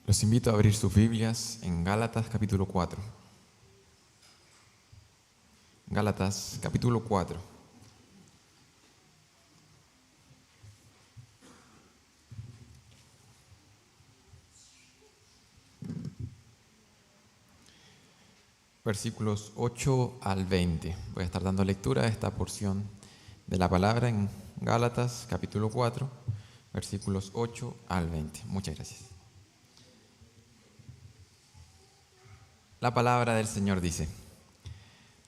Los invito a abrir sus Biblias en Gálatas capítulo 4. Gálatas capítulo 4. Versículos 8 al 20. Voy a estar dando lectura a esta porción de la palabra en Gálatas capítulo 4, versículos 8 al 20. Muchas gracias. La palabra del Señor dice: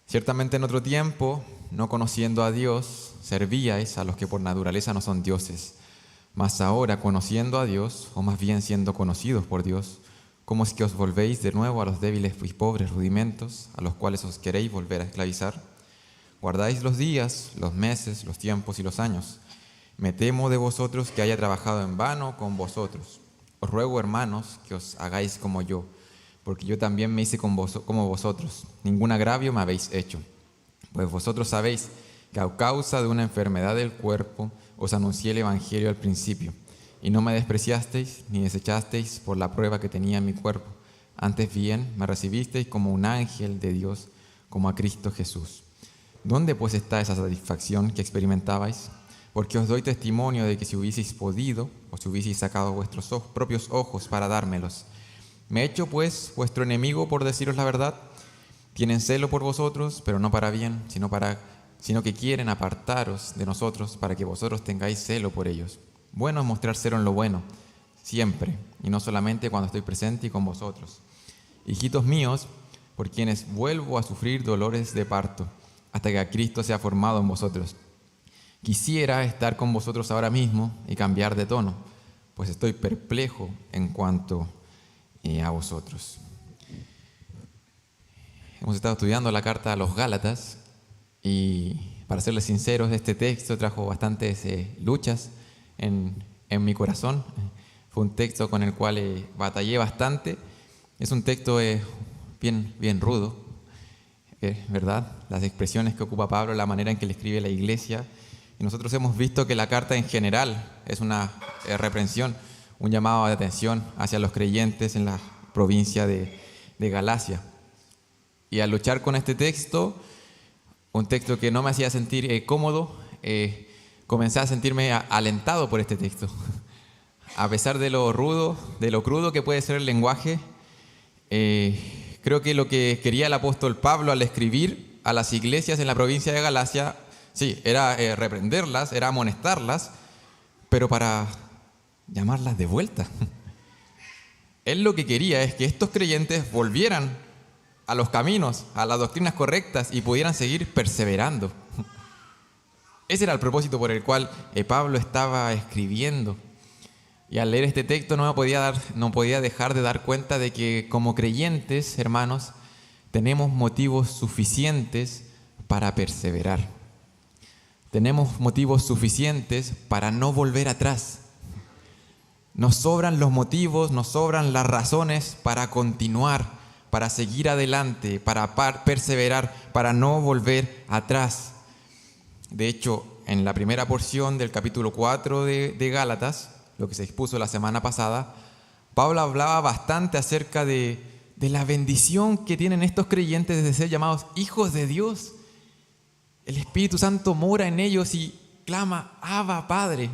ciertamente en otro tiempo, no conociendo a Dios, servíais a los que por naturaleza no son dioses. Mas ahora, conociendo a Dios, o más bien siendo conocidos por Dios, ¿cómo es que os volvéis de nuevo a los débiles y pobres rudimentos, a los cuales os queréis volver a esclavizar? Guardáis los días, los meses, los tiempos y los años. Me temo de vosotros que haya trabajado en vano con vosotros. Os ruego, hermanos, que os hagáis como yo, porque yo también me hice como vosotros. Ningún agravio me habéis hecho. Pues vosotros sabéis que a causa de una enfermedad del cuerpo os anuncié el Evangelio al principio, y no me despreciasteis ni desechasteis por la prueba que tenía en mi cuerpo. Antes bien, me recibisteis como un ángel de Dios, como a Cristo Jesús. ¿Dónde pues está esa satisfacción que experimentabais? Porque os doy testimonio de que si hubieseis podido, o si hubieseis sacado vuestros propios ojos para dármelos. ¿Me he hecho pues vuestro enemigo por deciros la verdad? Tienen celo por vosotros, pero no para bien, sino que quieren apartaros de nosotros para que vosotros tengáis celo por ellos. Bueno es mostrar celo en lo bueno, siempre, y no solamente cuando estoy presente y con vosotros. Hijitos míos, por quienes vuelvo a sufrir dolores de parto, hasta que Cristo sea formado en vosotros. Quisiera estar con vosotros ahora mismo y cambiar de tono, pues estoy perplejo en cuanto a vosotros. Hemos estado estudiando la carta a los Gálatas y, para serles sinceros, este texto trajo bastantes luchas en mi corazón. Fue un texto con el cual batallé bastante. Es un texto bien rudo, ¿verdad? Las expresiones que ocupa Pablo, la manera en que le escribe la iglesia. Y nosotros hemos visto que la carta en general es una reprensión, un llamado de atención hacia los creyentes en la provincia de Galacia. Y al luchar con este texto, un texto que no me hacía sentir cómodo, comencé a sentirme alentado por este texto. A pesar de lo rudo, de lo crudo que puede ser el lenguaje, creo que lo que quería el apóstol Pablo al escribir a las iglesias en la provincia de Galacia, sí, era reprenderlas, era amonestarlas, pero para llamarlas de vuelta. Él lo que quería es que estos creyentes volvieran a los caminos, a las doctrinas correctas y pudieran seguir perseverando. Ese era el propósito por el cual Pablo estaba escribiendo. Y al leer este texto no podía dejar de dar cuenta de que como creyentes, hermanos, tenemos motivos suficientes para perseverar. Tenemos motivos suficientes para no volver atrás. Nos sobran los motivos, nos sobran las razones para continuar, para seguir adelante, para perseverar, para no volver atrás. De hecho, en la primera porción del capítulo 4 de Gálatas, lo que se expuso la semana pasada, Pablo hablaba bastante acerca de la bendición que tienen estos creyentes de ser llamados hijos de Dios. El Espíritu Santo mora en ellos y clama: Abba, Padre.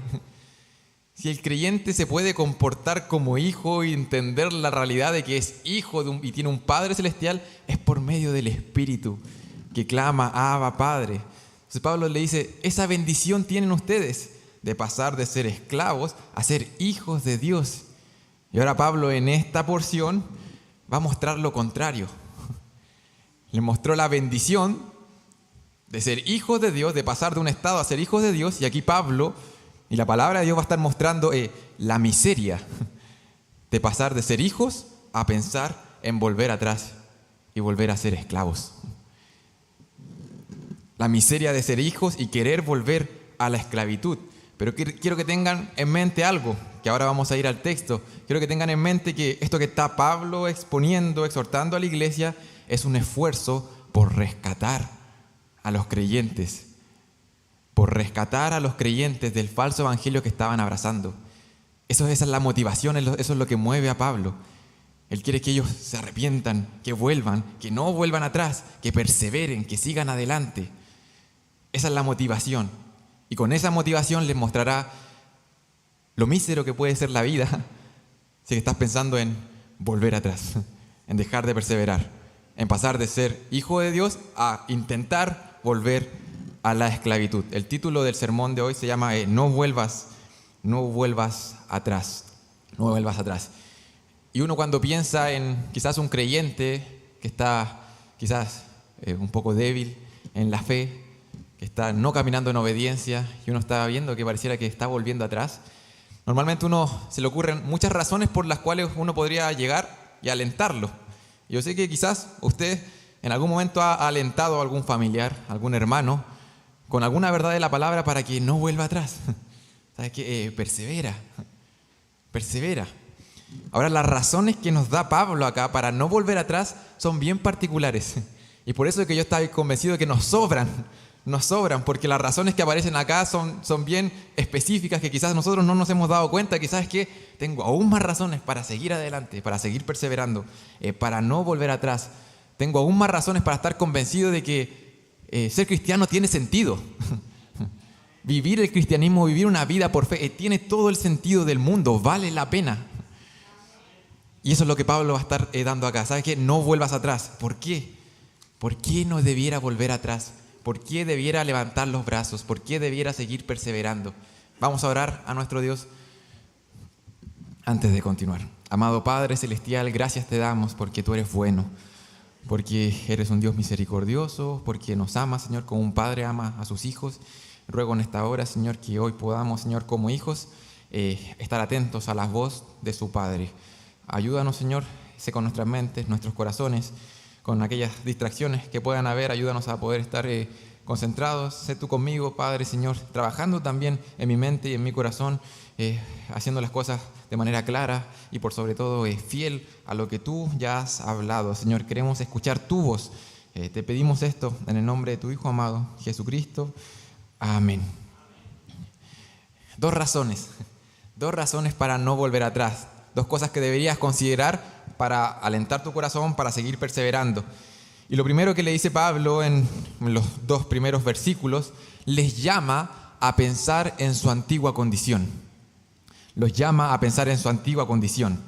Si el creyente se puede comportar como hijo y entender la realidad de que es hijo y tiene un Padre celestial, es por medio del Espíritu que clama: Abba, Padre. Entonces Pablo le dice: esa bendición tienen ustedes de pasar de ser esclavos a ser hijos de Dios. Y ahora Pablo en esta porción va a mostrar lo contrario. Le mostró la bendición de ser hijos de Dios, de pasar de un estado a ser hijos de Dios, y aquí Pablo y la palabra de Dios va a estar mostrando la miseria de pasar de ser hijos a pensar en volver atrás y volver a ser esclavos. La miseria de ser hijos y querer volver a la esclavitud. Pero quiero que tengan en mente algo, que ahora vamos a ir al texto. Quiero que tengan en mente que esto que está Pablo exponiendo, exhortando a la iglesia, es un esfuerzo por rescatar a los creyentes, del falso evangelio que estaban abrazando. Esa es la motivación, eso es lo que mueve a Pablo. Él quiere que ellos se arrepientan, que vuelvan, que no vuelvan atrás, que perseveren, que sigan adelante. Esa es la motivación. Y con esa motivación les mostrará lo mísero que puede ser la vida si estás pensando en volver atrás, en dejar de perseverar, en pasar de ser hijo de Dios a intentar volver a la esclavitud. El título del sermón de hoy se llama No vuelvas atrás. No vuelvas atrás. Y uno cuando piensa en quizás un creyente que está quizás un poco débil en la fe, que está no caminando en obediencia, y uno está viendo que pareciera que está volviendo atrás, normalmente se le ocurren muchas razones por las cuales uno podría llegar y alentarlo. Yo sé que quizás usted en algún momento ha alentado a algún familiar, algún hermano, con alguna verdad de la palabra para que no vuelva atrás. ¿Sabes qué? Persevera. Ahora, las razones que nos da Pablo acá para no volver atrás son bien particulares. Y por eso es que yo estoy convencido de que nos sobran, porque las razones que aparecen acá son bien específicas que quizás nosotros no nos hemos dado cuenta. Quizás es que tengo aún más razones para seguir adelante, para seguir perseverando, para no volver atrás. Tengo aún más razones para estar convencido de que ser cristiano tiene sentido. Vivir el cristianismo, vivir una vida por fe, tiene todo el sentido del mundo, vale la pena. Y eso es lo que Pablo va a estar dando acá. ¿Sabes qué? No vuelvas atrás. ¿Por qué? ¿Por qué no debiera volver atrás? ¿Por qué debiera levantar los brazos? ¿Por qué debiera seguir perseverando? Vamos a orar a nuestro Dios antes de continuar. Amado Padre Celestial, gracias te damos porque tú eres bueno, porque eres un Dios misericordioso, porque nos amas, Señor, como un padre ama a sus hijos. Ruego en esta hora, Señor, que hoy podamos, Señor, como hijos, estar atentos a la voz de su Padre. Ayúdanos, Señor, sé con nuestras mentes, nuestros corazones, con aquellas distracciones que puedan haber, ayúdanos a poder estar concentrados. Sé tú conmigo, Padre, Señor, trabajando también en mi mente y en mi corazón, haciendo las cosas de manera clara y por sobre todo fiel a lo que tú ya has hablado. Señor, queremos escuchar tu voz. Te pedimos esto en el nombre de tu Hijo amado, Jesucristo. Amén. Dos razones para no volver atrás. Dos cosas que deberías considerar para alentar tu corazón, para seguir perseverando. Y lo primero que le dice Pablo en los dos primeros versículos, les llama a pensar en su antigua condición. Los llama a pensar en su antigua condición.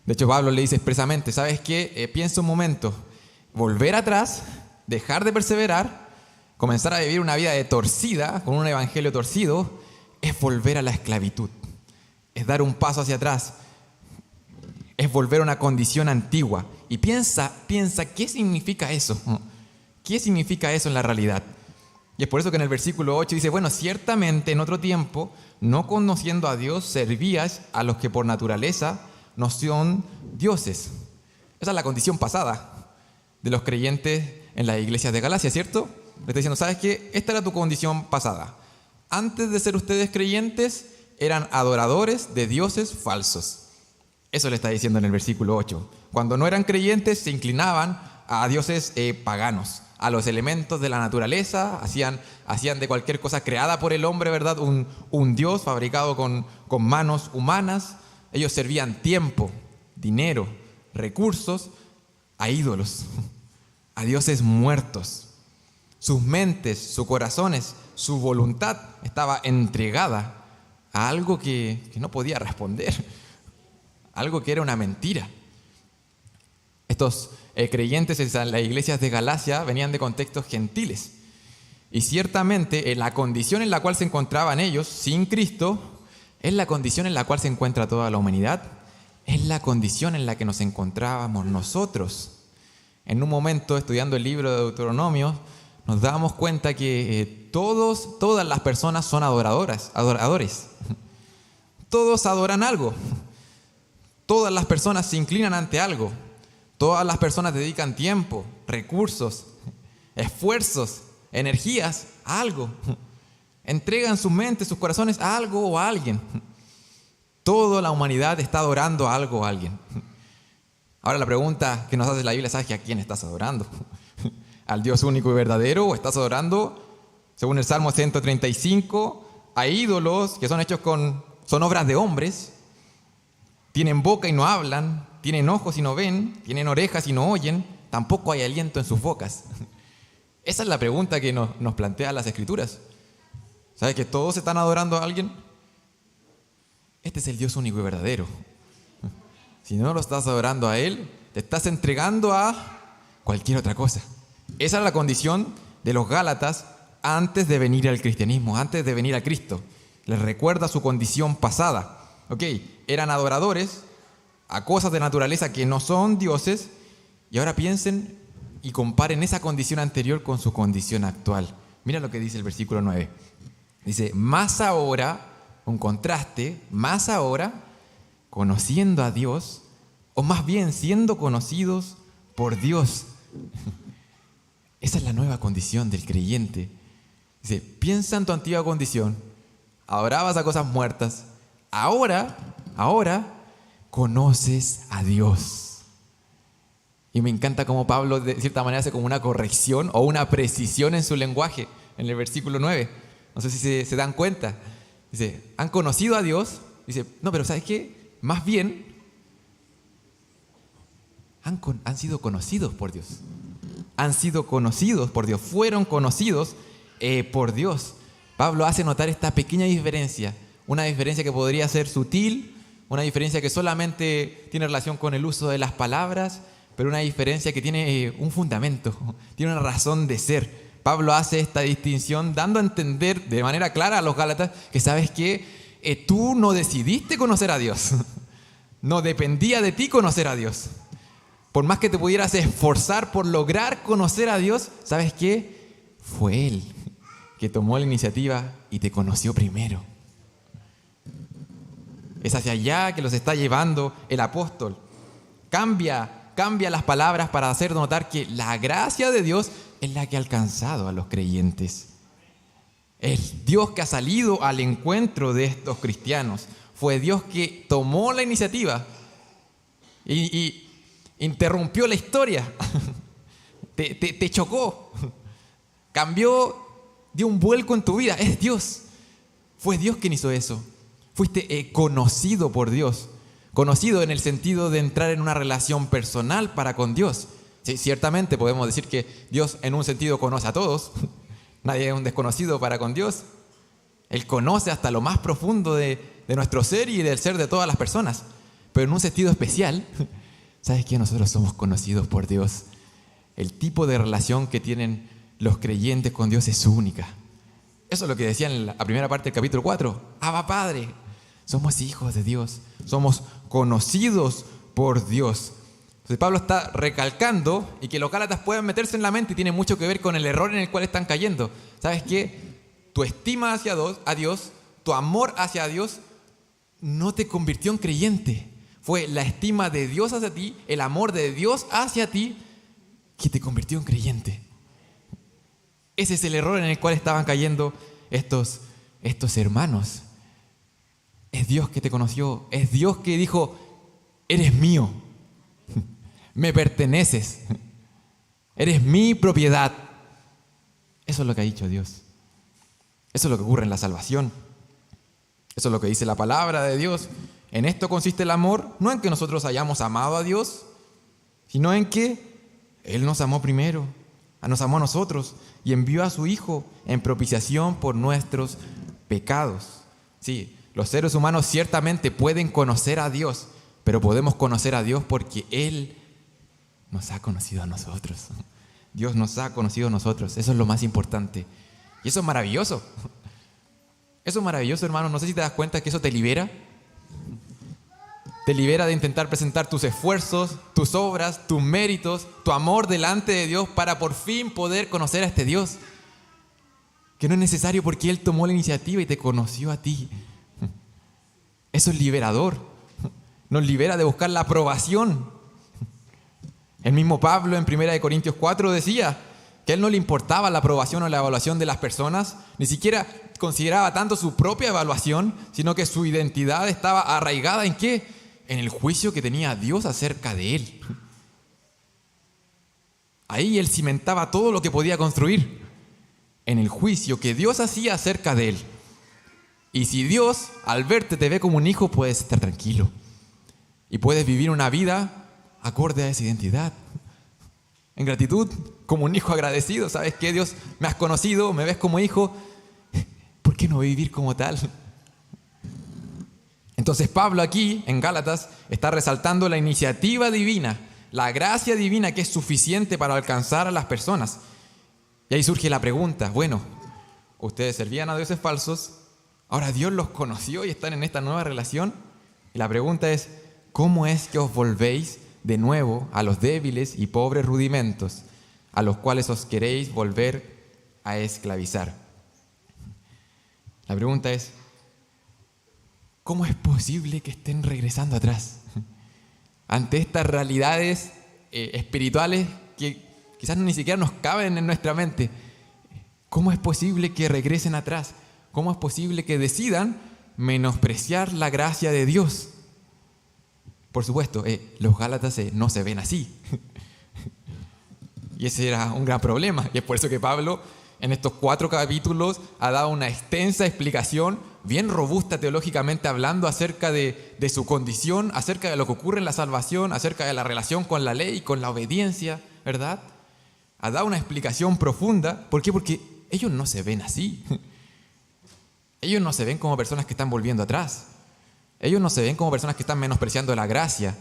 De hecho, Pablo le dice expresamente, ¿sabes qué? Piensa un momento, volver atrás, dejar de perseverar, comenzar a vivir una vida de torcida, con un evangelio torcido, es volver a la esclavitud, es dar un paso hacia atrás, es volver a una condición antigua. Y piensa, ¿qué significa eso? ¿Qué significa eso en la realidad? Y es por eso que en el versículo 8 dice, bueno, ciertamente en otro tiempo, no conociendo a Dios, servías a los que por naturaleza no son dioses. Esa es la condición pasada de los creyentes en las iglesias de Galacia, ¿cierto? Le está diciendo, ¿sabes qué? Esta era tu condición pasada. Antes de ser ustedes creyentes, eran adoradores de dioses falsos. Eso le está diciendo en el versículo 8. Cuando no eran creyentes, se inclinaban a dioses paganos, a los elementos de la naturaleza, hacían de cualquier cosa creada por el hombre, ¿verdad? Un dios fabricado con manos humanas. Ellos servían tiempo, dinero, recursos a ídolos, a dioses muertos. Sus mentes, sus corazones, su voluntad estaba entregada a algo que no podía responder, algo que era una mentira. Estos creyentes en las iglesias de Galacia venían de contextos gentiles. Y ciertamente la condición en la cual se encontraban ellos, sin Cristo, es la condición en la cual se encuentra toda la humanidad. Es la condición en la que nos encontrábamos nosotros. En un momento, estudiando el libro de Deuteronomio, nos dábamos cuenta que todas las personas son adoradores. Todos adoran algo. Todas las personas se inclinan ante algo. Todas las personas dedican tiempo, recursos, esfuerzos, energías a algo. Entregan sus mentes, sus corazones a algo o a alguien. Toda la humanidad está adorando a algo o a alguien. Ahora la pregunta que nos hace la Biblia, ¿sabes que a quién estás adorando? ¿Al Dios único y verdadero? ¿O estás adorando, según el Salmo 135, a ídolos que son hechos son obras de hombres? Tienen boca y no hablan, tienen ojos y no ven, tienen orejas y no oyen, tampoco hay aliento en sus bocas. Esa es la pregunta que nos plantean las Escrituras. ¿Sabes que todos están adorando a alguien? Este es el Dios único y verdadero. Si no lo estás adorando a Él, te estás entregando a cualquier otra cosa. Esa es la condición de los Gálatas antes de venir al cristianismo, antes de venir a Cristo. Les recuerda su condición pasada. Eran adoradores a cosas de naturaleza que no son dioses, y ahora piensen y comparen esa condición anterior con su condición actual. Mira lo que dice el versículo 9. Dice, más ahora, un contraste, más ahora, conociendo a Dios, o más bien siendo conocidos por Dios. Esa es la nueva condición del creyente. Dice, piensa en tu antigua condición, adorabas a cosas muertas, ahora conoces a Dios. Y me encanta cómo Pablo de cierta manera hace como una corrección o una precisión en su lenguaje en el versículo 9. No sé si se dan cuenta. Dice, ¿han conocido a Dios? Dice, no, pero ¿sabes qué? Más bien, han sido conocidos por Dios. Han sido conocidos por Dios. Fueron conocidos por Dios. Pablo hace notar esta pequeña diferencia. Una diferencia que podría ser sutil, una diferencia que solamente tiene relación con el uso de las palabras, pero una diferencia que tiene un fundamento, tiene una razón de ser. Pablo hace esta distinción dando a entender de manera clara a los Gálatas que sabes que tú no decidiste conocer a Dios, no dependía de ti conocer a Dios. Por más que te pudieras esforzar por lograr conocer a Dios, ¿sabes qué? Fue Él que tomó la iniciativa y te conoció primero. Es hacia allá que los está llevando el apóstol. Cambia las palabras para hacer notar que la gracia de Dios es la que ha alcanzado a los creyentes. El Dios que ha salido al encuentro de estos cristianos fue Dios que tomó la iniciativa y interrumpió la historia. Te chocó, cambió, dio un vuelco en tu vida. Es Dios. Fue Dios quien hizo eso. Fuiste conocido por Dios. Conocido en el sentido de entrar en una relación personal para con Dios. Sí, ciertamente podemos decir que Dios en un sentido conoce a todos. Nadie es un desconocido para con Dios. Él conoce hasta lo más profundo de nuestro ser y del ser de todas las personas. Pero en un sentido especial, ¿sabes qué? Nosotros somos conocidos por Dios. El tipo de relación que tienen los creyentes con Dios es única. Eso es lo que decía en la primera parte del capítulo 4. Abba Padre. Somos hijos de Dios. Somos conocidos por Dios. Entonces Pablo está recalcando, y que los Gálatas puedan meterse en la mente, y tiene mucho que ver con el error en el cual están cayendo. ¿Sabes qué? Tu estima hacia Dios, tu amor hacia Dios, no te convirtió en creyente. Fue la estima de Dios hacia ti, el amor de Dios hacia ti, que te convirtió en creyente. Ese es el error en el cual estaban cayendo estos hermanos. Es Dios que te conoció, es Dios que dijo, eres mío, me perteneces, eres mi propiedad. Eso es lo que ha dicho Dios. Eso es lo que ocurre en la salvación. Eso es lo que dice la palabra de Dios. En esto consiste el amor, no en que nosotros hayamos amado a Dios, sino en que Él nos amó primero, nos amó a nosotros y envió a su Hijo en propiciación por nuestros pecados. Sí, los seres humanos ciertamente pueden conocer a Dios, pero podemos conocer a Dios porque Él nos ha conocido a nosotros. Dios nos ha conocido a nosotros. Eso es lo más importante. Y eso es maravilloso. Eso es maravilloso, hermano. No sé si te das cuenta que eso te libera. Te libera de intentar presentar tus esfuerzos, tus obras, tus méritos, tu amor delante de Dios para por fin poder conocer a este Dios. Que no es necesario porque Él tomó la iniciativa y te conoció a ti. Eso es liberador. Nos libera de buscar la aprobación. El mismo Pablo en 1 Corintios 4 decía que a él no le importaba la aprobación o la evaluación de las personas, ni siquiera consideraba tanto su propia evaluación, sino que su identidad estaba arraigada ¿en qué? En el juicio que tenía Dios acerca de él. Ahí él cimentaba todo lo que podía construir, en el juicio que Dios hacía acerca de él. Y si Dios al verte te ve como un hijo, puedes estar tranquilo. y puedes vivir una vida acorde a esa identidad. En gratitud, como un hijo agradecido. ¿Sabes qué? Dios, me has conocido, me ves como hijo. ¿Por qué no vivir como tal? Entonces Pablo aquí, en Gálatas, está resaltando la iniciativa divina, la gracia divina que es suficiente para alcanzar a las personas. Y ahí surge la pregunta, bueno, ustedes servían a dioses falsos, ahora Dios los conoció y están en esta nueva relación. Y la pregunta es, ¿cómo es que os volvéis de nuevo a los débiles y pobres rudimentos a los cuales os queréis volver a esclavizar? La pregunta es, ¿cómo es posible que estén regresando atrás ante estas realidades espirituales que quizás ni siquiera nos caben en nuestra mente? ¿Cómo es posible que regresen atrás? ¿Cómo es posible que decidan menospreciar la gracia de Dios? Por supuesto, los Gálatas no se ven así. Y ese era un gran problema. Y es por eso que Pablo, en estos 4 capítulos, ha dado una extensa explicación, bien robusta teológicamente hablando, acerca de su condición, acerca de lo que ocurre en la salvación, acerca de la relación con la ley, con la obediencia, ¿verdad? Ha dado una explicación profunda. ¿Por qué? Porque ellos no se ven así. Ellos no se ven como personas que están volviendo atrás. Ellos no se ven como personas que están menospreciando la gracia.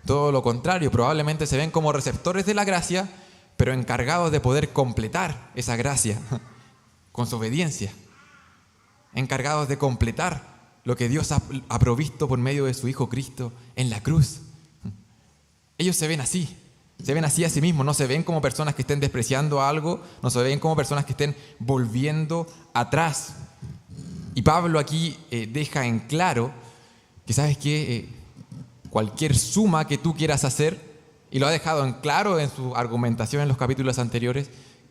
Todo lo contrario, probablemente se ven como receptores de la gracia, pero encargados de poder completar esa gracia con su obediencia. Encargados de completar lo que Dios ha provisto por medio de su Hijo Cristo en la cruz. Ellos se ven así a sí mismos, no se ven como personas que estén despreciando algo, no se ven como personas que estén volviendo atrás. Y Pablo aquí deja en claro que, ¿sabes qué? Cualquier suma que tú quieras hacer, y lo ha dejado en claro en su argumentación en los capítulos anteriores,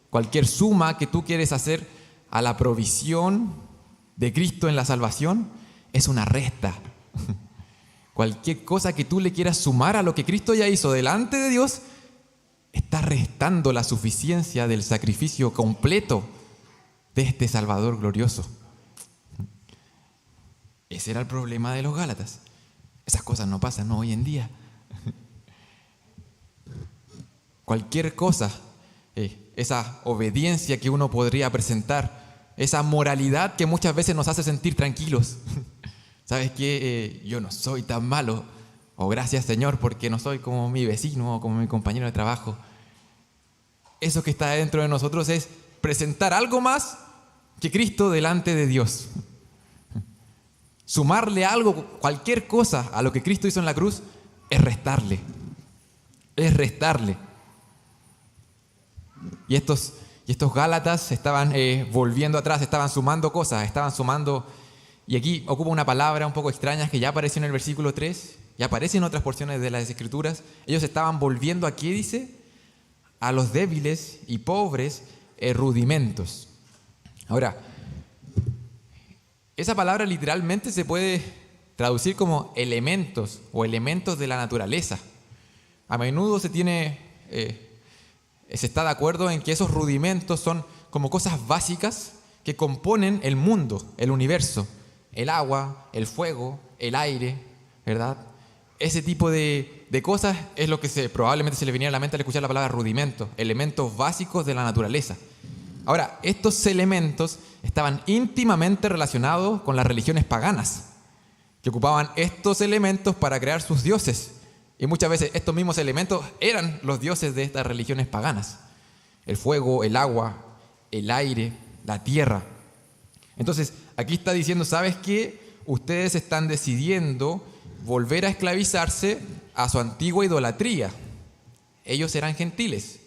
cualquier suma que tú quieres hacer a la provisión de Cristo en la salvación es una resta. Cualquier cosa que tú le quieras sumar a lo que Cristo ya hizo delante de Dios, está restando la suficiencia del sacrificio completo de este Salvador glorioso. Ese era el problema de los Gálatas. Esas cosas no pasan hoy en día. Cualquier cosa, esa obediencia que uno podría presentar, esa moralidad que muchas veces nos hace sentir tranquilos. ¿Sabes qué? Yo no soy tan malo. O gracias, Señor, porque no soy como mi vecino o como mi compañero de trabajo. Eso que está dentro de nosotros es presentar algo más que Cristo delante de Dios. Sumarle algo, cualquier cosa a lo que Cristo hizo en la cruz, es restarle. Es restarle. Y estos Gálatas estaban volviendo atrás, estaban sumando cosas, estaban sumando. Y aquí ocupa una palabra un poco extraña que ya apareció en el versículo 3, ya aparece en otras porciones de las Escrituras. Ellos estaban volviendo, ¿a qué dice? A los débiles y pobres rudimentos. Ahora, esa palabra literalmente se puede traducir como elementos o elementos de la naturaleza. A menudo se está de acuerdo en que esos rudimentos son como cosas básicas que componen el mundo, el universo, el agua, el fuego, el aire, ¿verdad? Ese tipo de cosas es lo que probablemente se le venía a la mente al escuchar la palabra rudimento, elementos básicos de la naturaleza. Ahora, estos elementos estaban íntimamente relacionados con las religiones paganas, que ocupaban estos elementos para crear sus dioses. Y muchas veces estos mismos elementos eran los dioses de estas religiones paganas. El fuego, el agua, el aire, la tierra. Entonces, aquí está diciendo, ¿sabes qué? Ustedes están decidiendo volver a esclavizarse a su antigua idolatría. Ellos eran gentiles,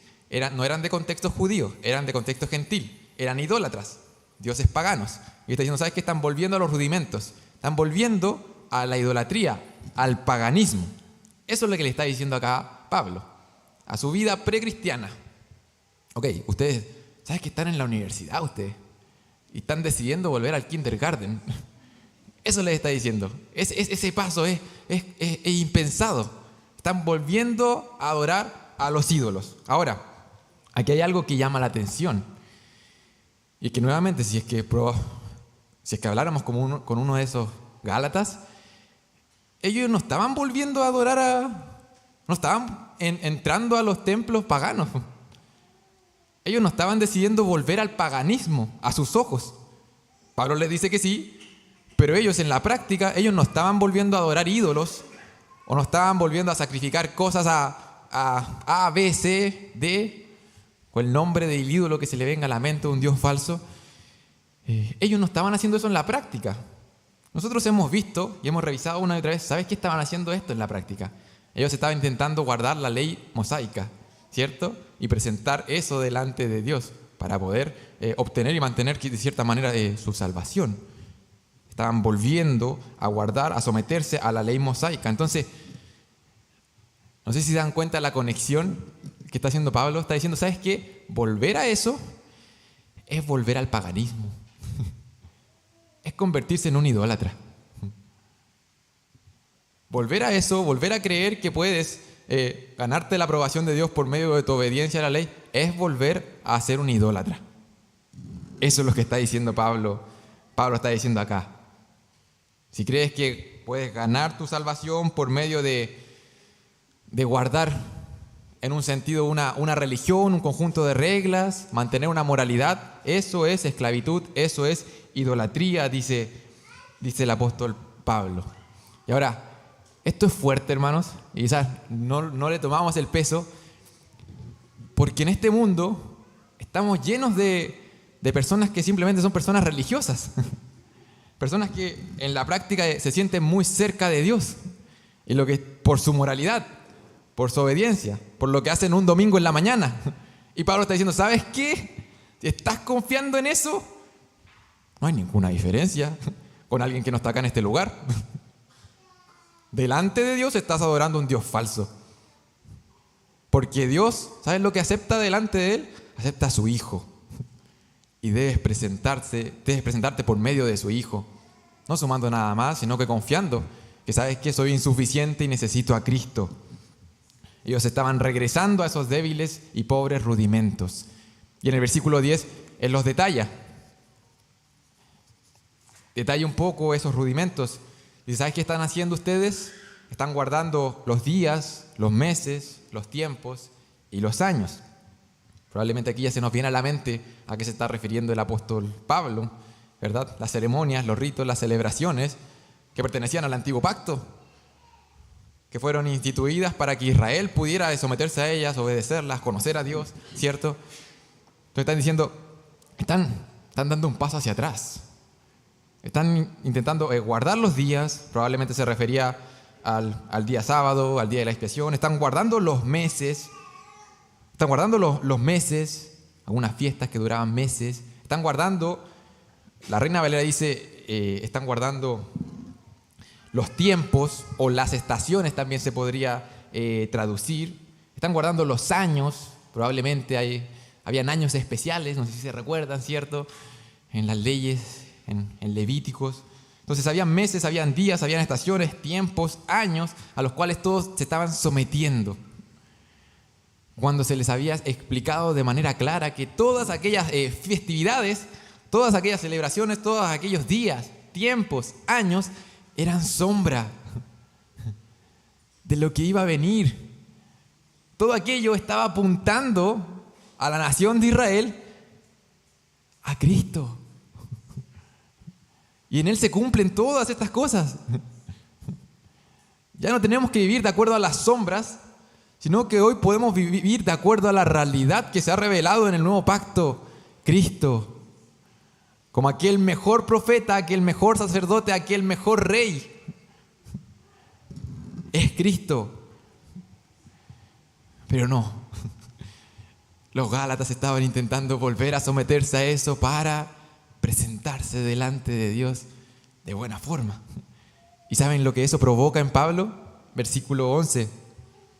no eran de contexto judío, eran de contexto gentil, eran idólatras, dioses paganos. Y está diciendo, ¿sabes qué? Están volviendo a los rudimentos, están volviendo a la idolatría, al paganismo. Eso es lo que le está diciendo acá Pablo, a su vida precristiana. Ok, ustedes, ¿sabes que están en la universidad ustedes? Y están decidiendo volver al kindergarten. Eso les está diciendo. Ese paso es impensado. Están volviendo a adorar a los ídolos. Ahora, aquí hay algo que llama la atención. Y que nuevamente, si es que habláramos con uno de esos Gálatas, ellos no estaban volviendo a adorar no estaban entrando a los templos paganos. Ellos no estaban decidiendo volver al paganismo a sus ojos. Pablo les dice que sí, pero ellos en la práctica, ellos no estaban volviendo a adorar ídolos o no estaban volviendo a sacrificar cosas a B, C, D, con el nombre del ídolo que se le venga a la mente de un Dios falso. Ellos no estaban haciendo eso en la práctica. Nosotros hemos visto y hemos revisado una y otra vez, ¿sabes qué estaban haciendo esto en la práctica? Ellos estaban intentando guardar la ley mosaica, ¿cierto? Y presentar eso delante de Dios para poder obtener y mantener de cierta manera su salvación. Estaban volviendo a guardar, a someterse a la ley mosaica. Entonces, no sé si se dan cuenta de la conexión que está haciendo Pablo. Está diciendo, ¿sabes qué? Volver a eso es volver al paganismo. Es convertirse en un idólatra. Volver a eso, volver a creer que puedes ganarte la aprobación de Dios por medio de tu obediencia a la ley, es volver a ser un idólatra. Eso es lo que está diciendo Pablo. Pablo está diciendo acá. Si crees que puedes ganar tu salvación por medio de guardar en un sentido una religión, un conjunto de reglas, mantener una moralidad, eso es esclavitud, eso es idolatría, dice el apóstol Pablo. Y ahora, esto es fuerte, hermanos, y quizás no le tomamos el peso, porque en este mundo estamos llenos de personas que simplemente son personas religiosas, personas que en la práctica se sienten muy cerca de Dios, y lo que por su moralidad, por su obediencia, por lo que hacen un domingo en la mañana. Y Pablo está diciendo, ¿sabes qué? Si estás confiando en eso, no hay ninguna diferencia con alguien que no está acá en este lugar. Delante de Dios estás adorando a un Dios falso. Porque Dios, ¿sabes lo que acepta delante de Él? Acepta a su Hijo. Y debes presentarte por medio de su Hijo. No sumando nada más, sino que confiando que sabes que soy insuficiente y necesito a Cristo. Ellos estaban regresando a esos débiles y pobres rudimentos. Y en el versículo 10, Él los detalla. Detalla un poco esos rudimentos. ¿Y sabes qué están haciendo ustedes? Están guardando los días, los meses, los tiempos y los años. Probablemente aquí ya se nos viene a la mente a qué se está refiriendo el apóstol Pablo, ¿verdad? Las ceremonias, los ritos, las celebraciones que pertenecían al antiguo pacto, que fueron instituidas para que Israel pudiera someterse a ellas, obedecerlas, conocer a Dios, ¿cierto? Entonces están diciendo, están dando un paso hacia atrás. Están intentando guardar los días, probablemente se refería al día sábado, al día de la expiación. Están guardando los meses, meses, algunas fiestas que duraban meses. Están guardando, la Reina Valera dice, están guardando los tiempos o las estaciones, también se podría traducir. Están guardando los años, probablemente habían años especiales, no sé si se recuerdan, ¿cierto? En las leyes, en Levíticos. Entonces habían meses, habían días, habían estaciones, tiempos, años a los cuales todos se estaban sometiendo. Cuando se les había explicado de manera clara que todas aquellas festividades, todas aquellas celebraciones, todos aquellos días, tiempos, años, eran sombra de lo que iba a venir. Todo aquello estaba apuntando a la nación de Israel, a Cristo. Y en Él se cumplen todas estas cosas. Ya no tenemos que vivir de acuerdo a las sombras, sino que hoy podemos vivir de acuerdo a la realidad que se ha revelado en el nuevo pacto, Cristo. Como aquel mejor profeta, aquel mejor sacerdote, aquel mejor rey. Es Cristo. Pero no. Los Gálatas estaban intentando volver a someterse a eso para presentarse delante de Dios de buena forma. ¿Y saben lo que eso provoca en Pablo? Versículo 11.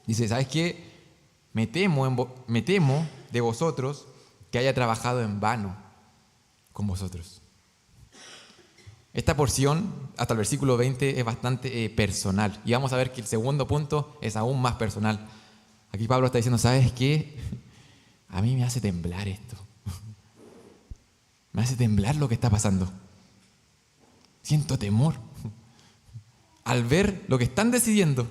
Dice, ¿sabes qué? Me temo de vosotros que haya trabajado en vano con vosotros. Esta porción, hasta el versículo 20, es bastante personal. Y vamos a ver que el segundo punto es aún más personal. Aquí Pablo está diciendo, ¿sabes qué? A mí me hace temblar esto. Me hace temblar lo que está pasando. Siento temor. al ver lo que están decidiendo,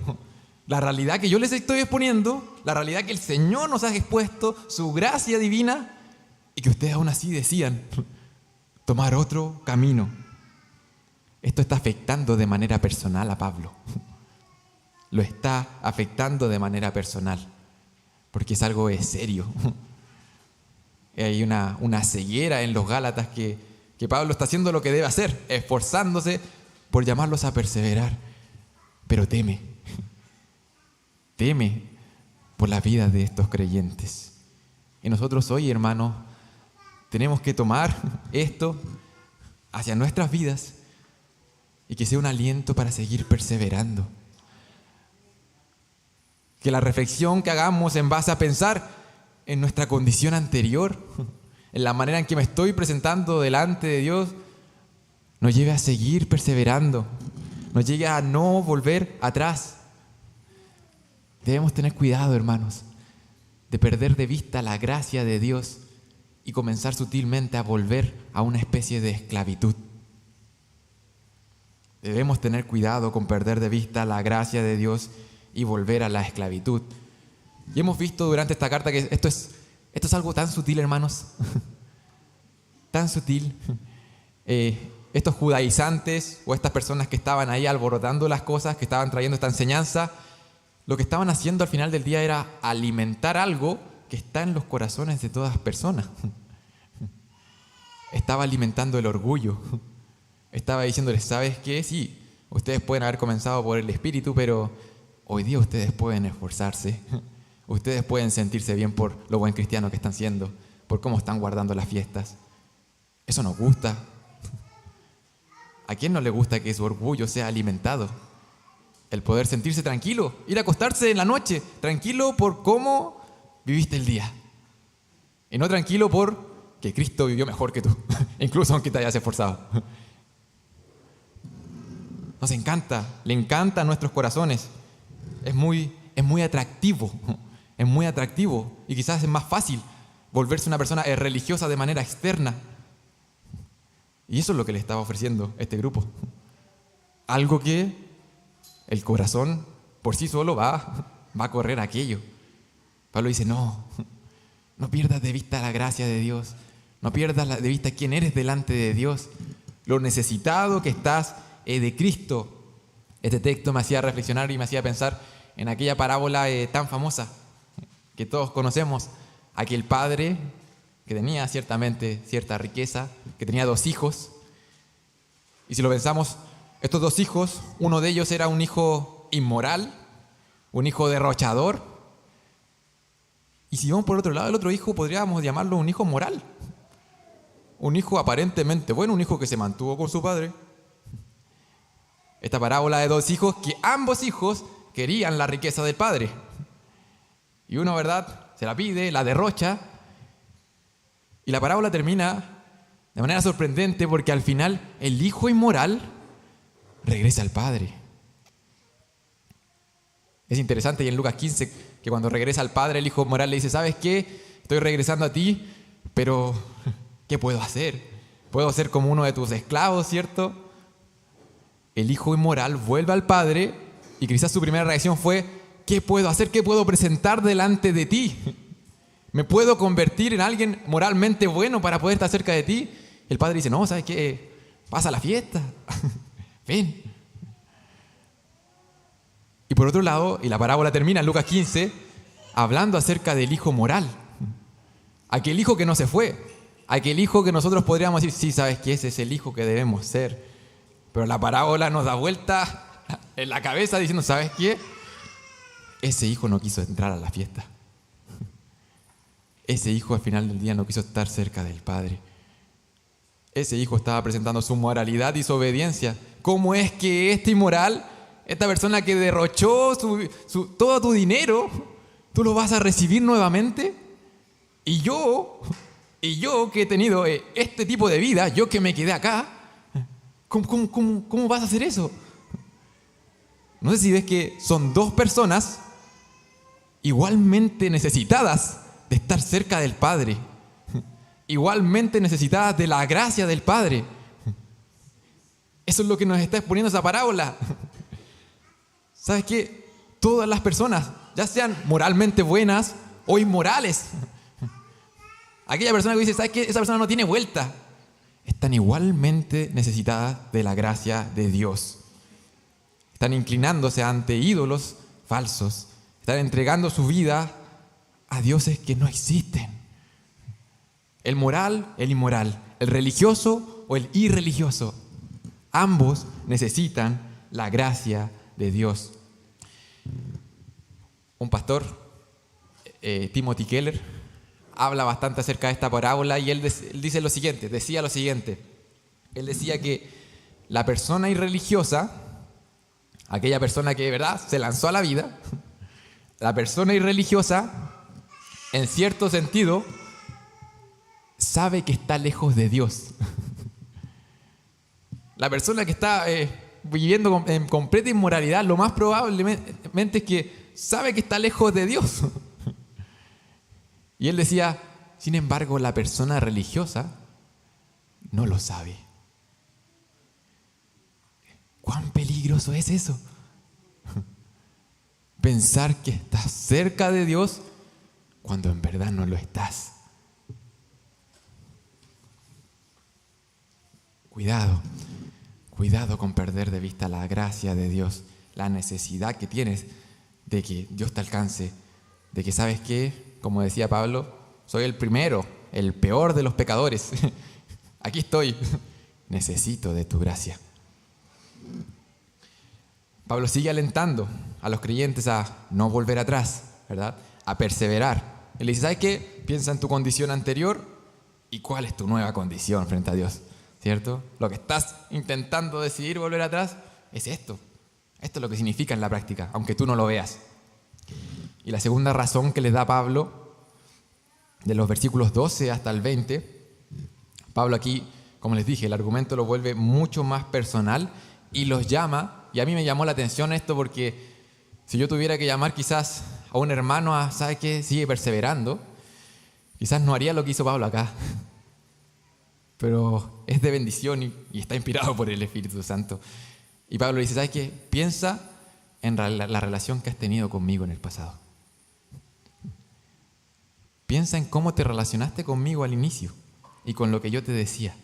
la realidad que yo les estoy exponiendo, la realidad que el Señor nos ha expuesto, su gracia divina, y que ustedes aún así decían tomar otro camino. Esto está afectando de manera personal a Pablo. Lo está afectando de manera personal, porque es algo serio. Hay una ceguera en los Gálatas que Pablo está haciendo lo que debe hacer, esforzándose por llamarlos a perseverar, pero teme por la vida de estos creyentes. Y nosotros hoy, hermanos, tenemos que tomar esto hacia nuestras vidas y que sea un aliento para seguir perseverando. Que la reflexión que hagamos en base a pensar en nuestra condición anterior, en la manera en que me estoy presentando delante de Dios, nos lleve a seguir perseverando, nos lleve a no volver atrás. Debemos tener cuidado, hermanos, de perder de vista la gracia de Dios y comenzar sutilmente a volver a una especie de esclavitud. Debemos tener cuidado con perder de vista la gracia de Dios y volver a la esclavitud. Y hemos visto durante esta carta que esto es algo tan sutil, hermanos, tan sutil. Estos judaizantes o estas personas que estaban ahí alborotando las cosas, que estaban trayendo esta enseñanza, lo que estaban haciendo al final del día era alimentar algo que está en los corazones de todas personas. Estaba alimentando el orgullo. Estaba diciéndoles, ¿sabes qué? Sí, ustedes pueden haber comenzado por el Espíritu, pero hoy día ustedes pueden esforzarse. Ustedes pueden sentirse bien por lo buen cristiano que están siendo, por cómo están guardando las fiestas. Eso nos gusta. ¿A quién no le gusta que su orgullo sea alimentado? El poder sentirse tranquilo, ir a acostarse en la noche, tranquilo por cómo viviste el día. Y no tranquilo por que Cristo vivió mejor que tú, incluso aunque te hayas esforzado. Nos encanta, le encanta a nuestros corazones. Es muy atractivo, es muy atractivo. Y quizás es más fácil volverse una persona religiosa de manera externa. Y eso es lo que le estaba ofreciendo este grupo. Algo que el corazón por sí solo va a correr a aquello. Pablo dice, no pierdas de vista la gracia de Dios. No pierdas de vista quién eres delante de Dios. Lo necesitado que estás de Cristo. Este texto me hacía reflexionar y me hacía pensar en aquella parábola tan famosa que todos conocemos. Aquel padre que tenía ciertamente cierta riqueza, que tenía 2 hijos. Y si lo pensamos, estos 2 hijos, uno de ellos era un hijo inmoral, un hijo derrochador. Y si vamos por otro lado, el otro hijo podríamos llamarlo un hijo moral. Un hijo aparentemente bueno, un hijo que se mantuvo con su padre. Esta parábola de 2 hijos que ambos hijos querían la riqueza del padre. Y uno, ¿verdad?, se la pide, la derrocha. Y la parábola termina de manera sorprendente porque al final el hijo inmoral regresa al padre. Es interesante y en Lucas 15 que cuando regresa al padre el hijo inmoral le dice, ¿sabes qué? Estoy regresando a ti, pero ¿qué puedo hacer? Puedo ser como uno de tus esclavos, ¿cierto? El hijo inmoral vuelve al padre y quizás su primera reacción fue, ¿qué puedo hacer? ¿Qué puedo presentar delante de ti? ¿Me puedo convertir en alguien moralmente bueno para poder estar cerca de ti? El padre dice, no, ¿sabes qué? Pasa la fiesta. Ven. Y por otro lado, y la parábola termina en Lucas 15, hablando acerca del hijo moral. Aquel hijo que no se fue. Aquel hijo que nosotros podríamos decir, sí, ¿sabes qué? Ese es el hijo que debemos ser. Pero la parábola nos da vuelta en la cabeza diciendo, ¿sabes qué? Ese hijo no quiso entrar a la fiesta. Ese hijo al final del día no quiso estar cerca del padre. Ese hijo estaba presentando su moralidad y su obediencia. ¿Cómo es que este inmoral, esta persona que derrochó todo tu dinero, tú lo vas a recibir nuevamente? Y yo que he tenido este tipo de vida, yo que me quedé acá, ¿cómo vas a hacer eso? No sé si ves que son 2 personas igualmente necesitadas de estar cerca del Padre, igualmente necesitadas de la gracia del Padre. Eso es lo que nos está exponiendo esa parábola. ¿Sabes qué? Todas las personas, ya sean moralmente buenas o inmorales, aquella persona que dice, ¿sabes qué? Esa persona no tiene vuelta. Están igualmente necesitadas de la gracia de Dios. Están inclinándose ante ídolos falsos. Están entregando su vida a dioses que no existen. El moral, el inmoral, el religioso o el irreligioso. Ambos necesitan la gracia de Dios. Un pastor, Timothy Keller, habla bastante acerca de esta parábola y él decía lo siguiente. Él decía que la persona irreligiosa, aquella persona que de verdad se lanzó a la vida, la persona irreligiosa, en cierto sentido, sabe que está lejos de Dios. La persona que está viviendo en completa inmoralidad, lo más probablemente es que sabe que está lejos de Dios. Y él decía, sin embargo, la persona religiosa no lo sabe. ¿Cuán peligroso es eso? Pensar que estás cerca de Dios cuando en verdad no lo estás. Cuidado con perder de vista la gracia de Dios, la necesidad que tienes de que Dios te alcance, de que sabes que, como decía Pablo, soy el primero, el peor de los pecadores. Aquí estoy, necesito de tu gracia. Pablo sigue alentando a los creyentes a no volver atrás, ¿verdad? A perseverar. Él dice, ¿sabes qué? Piensa en tu condición anterior y cuál es tu nueva condición frente a Dios, ¿cierto? Lo que estás intentando decidir volver atrás es esto. Esto es lo que significa en la práctica, aunque tú no lo veas. Y la segunda razón que les da Pablo, de los versículos 12 hasta el 20, Pablo aquí, como les dije, el argumento lo vuelve mucho más personal y los llama, y a mí me llamó la atención esto porque si yo tuviera que llamar quizás a un hermano a, ¿sabe qué? Sigue perseverando, quizás no haría lo que hizo Pablo acá, pero es de bendición y está inspirado por el Espíritu Santo. Y Pablo dice, ¿sabes qué? Piensa en la relación que has tenido conmigo en el pasado. Piensa en cómo te relacionaste conmigo al inicio y con lo que yo te decía.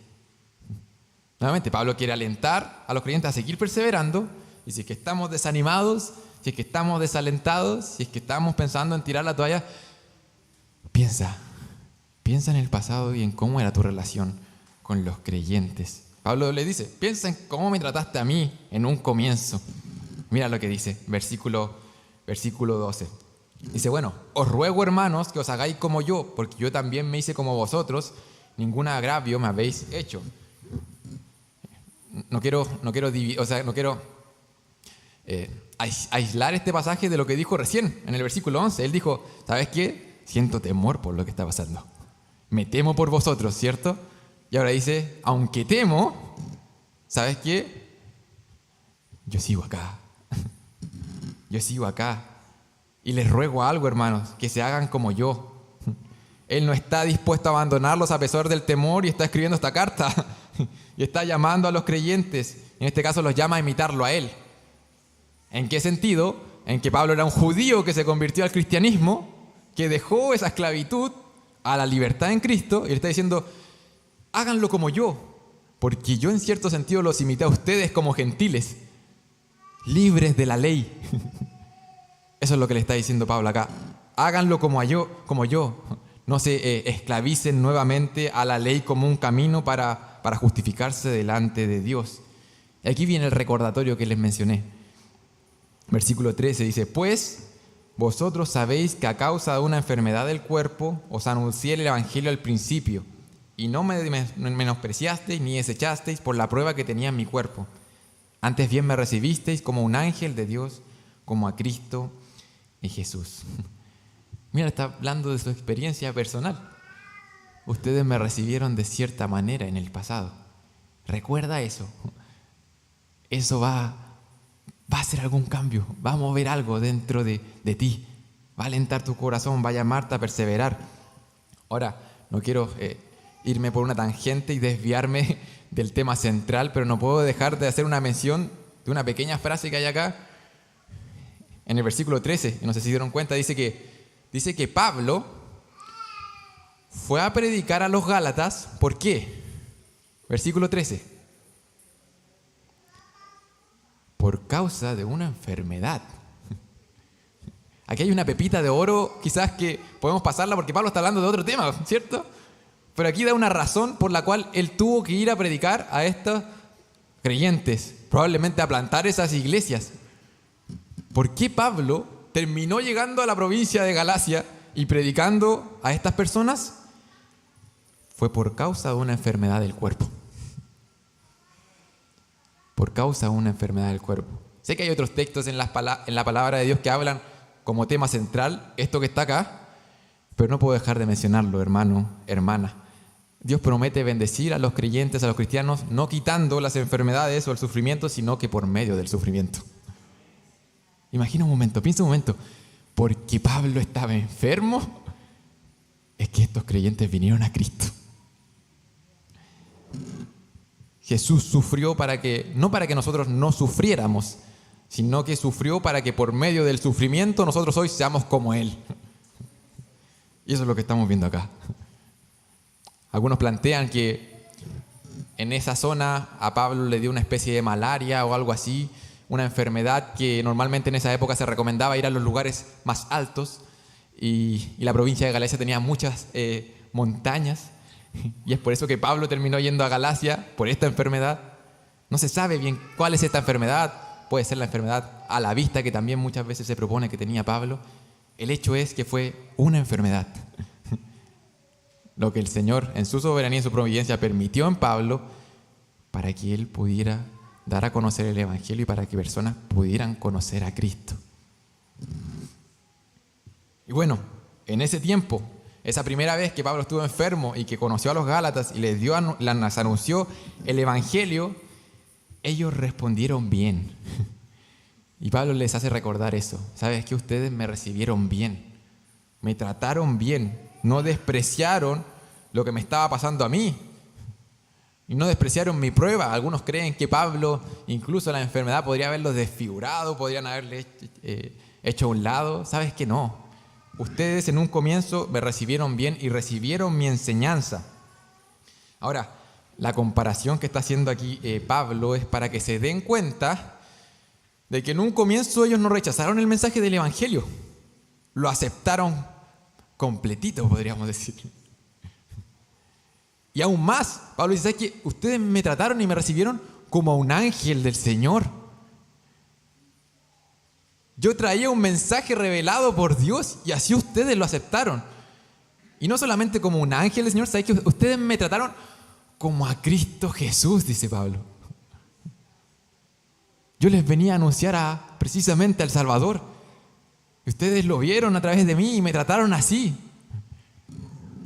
Nuevamente, Pablo quiere alentar a los creyentes a seguir perseverando, y si es que estamos desanimados, si es que estamos desalentados, si es que estamos pensando en tirar la toalla, piensa en el pasado y en cómo era tu relación con los creyentes. Pablo le dice, piensa en cómo me trataste a mí en un comienzo. Mira lo que dice, versículo 12. Dice, bueno, os ruego, hermanos, que os hagáis como yo, porque yo también me hice como vosotros, ningún agravio me habéis hecho. No quiero aislar este pasaje de lo que dijo recién en el versículo 11. Él dijo, ¿sabes qué? Siento temor por lo que está pasando. Me temo por vosotros, ¿cierto? Y ahora dice, aunque temo, ¿sabes qué? Yo sigo acá. Yo sigo acá. Y les ruego algo, hermanos, que se hagan como yo. Él no está dispuesto a abandonarlos a pesar del temor y está escribiendo esta carta. Y está llamando a los creyentes. En este caso los llama a imitarlo a él. ¿En qué sentido? En que Pablo era un judío que se convirtió al cristianismo, que dejó esa esclavitud a la libertad en Cristo, y le está diciendo, háganlo como yo, porque yo en cierto sentido los imité a ustedes como gentiles, libres de la ley. Eso es lo que le está diciendo Pablo acá. Háganlo como yo. No se esclavicen nuevamente a la ley como un camino para justificarse delante de Dios. Y aquí viene el recordatorio que les mencioné. Versículo 13 dice, pues vosotros sabéis que a causa de una enfermedad del cuerpo os anuncié el evangelio al principio, y no me menospreciasteis ni desechasteis por la prueba que tenía en mi cuerpo. Antes bien me recibisteis como un ángel de Dios, como a Cristo y Jesús. Mira, está hablando de su experiencia personal. Ustedes me recibieron de cierta manera en el pasado. Recuerda eso. Eso va a hacer algún cambio, va a mover algo dentro de ti, va a alentar tu corazón, va a llamarte a perseverar. Ahora, no quiero irme por una tangente y desviarme del tema central, pero no puedo dejar de hacer una mención de una pequeña frase que hay acá, en el versículo 13, no sé si se dieron cuenta, dice que Pablo fue a predicar a los Gálatas. ¿Por qué? Versículo 13. Por causa de una enfermedad. Aquí hay una pepita de oro, quizás que podemos pasarla porque Pablo está hablando de otro tema, ¿cierto? Pero aquí da una razón por la cual él tuvo que ir a predicar a estos creyentes, probablemente a plantar esas iglesias. ¿Por qué Pablo terminó llegando a la provincia de Galacia y predicando a estas personas? Fue por causa de una enfermedad del cuerpo. Por causa de una enfermedad del cuerpo. Sé que hay otros textos en la palabra de Dios que hablan como tema central esto que está acá, pero no puedo dejar de mencionarlo, hermano, hermana. Dios promete bendecir a los creyentes, a los cristianos, no quitando las enfermedades o el sufrimiento, sino que por medio del sufrimiento. Imagina un momento, piensa un momento. Porque Pablo estaba enfermo, es que estos creyentes vinieron a Cristo. Jesús sufrió no para que nosotros no sufriéramos, sino que sufrió para que por medio del sufrimiento nosotros hoy seamos como Él. Y eso es lo que estamos viendo acá. Algunos plantean que en esa zona a Pablo le dio una especie de malaria o algo así, una enfermedad que normalmente en esa época se recomendaba ir a los lugares más altos, y la provincia de Galacia tenía muchas montañas, y es por eso que Pablo terminó yendo a Galacia por esta enfermedad. No se sabe bien cuál es esta enfermedad, puede ser la enfermedad a la vista que también muchas veces se propone que tenía Pablo. El hecho es que fue una enfermedad. Lo que el Señor en su soberanía y en su providencia permitió en Pablo para que él pudiera dar a conocer el Evangelio y para que personas pudieran conocer a Cristo. Y bueno, en ese tiempo, esa primera vez que Pablo estuvo enfermo y que conoció a los Gálatas y les anunció el Evangelio, ellos respondieron bien. Y Pablo les hace recordar eso. ¿Sabes qué? Ustedes me recibieron bien, me trataron bien, no despreciaron lo que me estaba pasando a mí y no despreciaron mi prueba. Algunos creen que Pablo, incluso la enfermedad, podría haberlos desfigurado, podrían haberle hecho a un lado. ¿Sabes qué? No. Ustedes en un comienzo me recibieron bien y recibieron mi enseñanza. Ahora, la comparación que está haciendo aquí Pablo es para que se den cuenta de que en un comienzo ellos no rechazaron el mensaje del Evangelio, lo aceptaron completito, podríamos decir. Y aún más, Pablo dice que ustedes me trataron y me recibieron como a un ángel del Señor. Yo traía un mensaje revelado por Dios y así ustedes lo aceptaron. Y no solamente como un ángel del Señor, ¿sabes que ustedes me trataron como a Cristo Jesús? Dice Pablo. Yo les venía a anunciar precisamente al Salvador. Y ustedes lo vieron a través de mí y me trataron así.